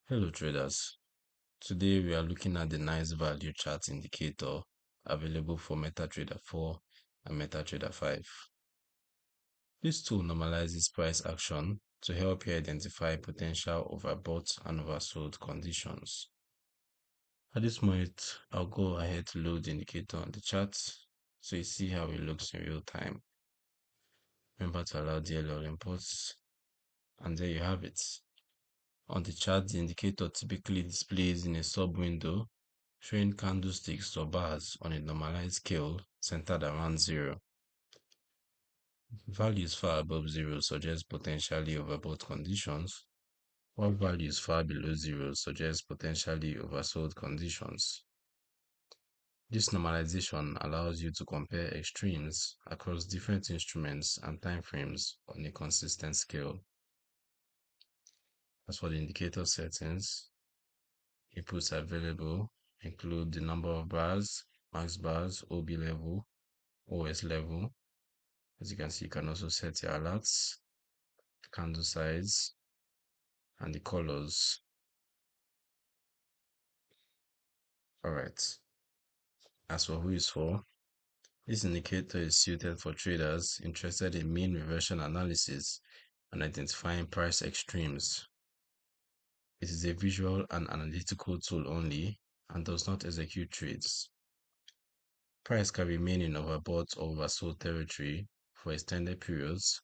Hello traders, today we are looking at the nice value chart indicator available for MetaTrader 4 and MetaTrader 5. This tool normalizes price action to help you identify potential overbought and oversold conditions. At this point, I'll go ahead to load the indicator on the chart so you see how it looks in real time. Remember to allow DLL imports, and there you have it. On the chart, the indicator typically displays in a sub-window showing candlesticks or bars on a normalized scale centered around 0. Values far above 0 suggest potentially overbought conditions, while values far below 0 suggest potentially oversold conditions. This normalization allows you to compare extremes across different instruments and timeframes on a consistent scale. As for the indicator settings, inputs available include the number of bars, max bars, OB level, OS level. As you can see, you can also set your alerts, candle size, and the colors. Alright. As for who is for, this indicator is suited for traders interested in mean reversion analysis and identifying price extremes. It is a visual and analytical tool only and does not execute trades. Price can remain in overbought or oversold territory for extended periods,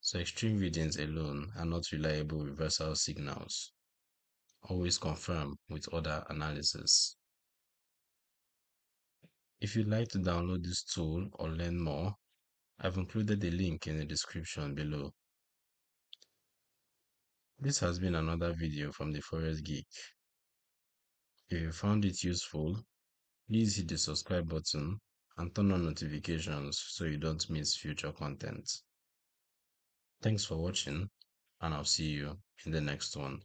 so extreme readings alone are not reliable reversal signals. Always confirm with other analysis. If you'd like to download this tool or learn more, I've included the link in the description below. This has been another video from the Forex Geek. If you found it useful, please hit the subscribe button and turn on notifications so you don't miss future content. Thanks for watching, and I'll see you in the next one.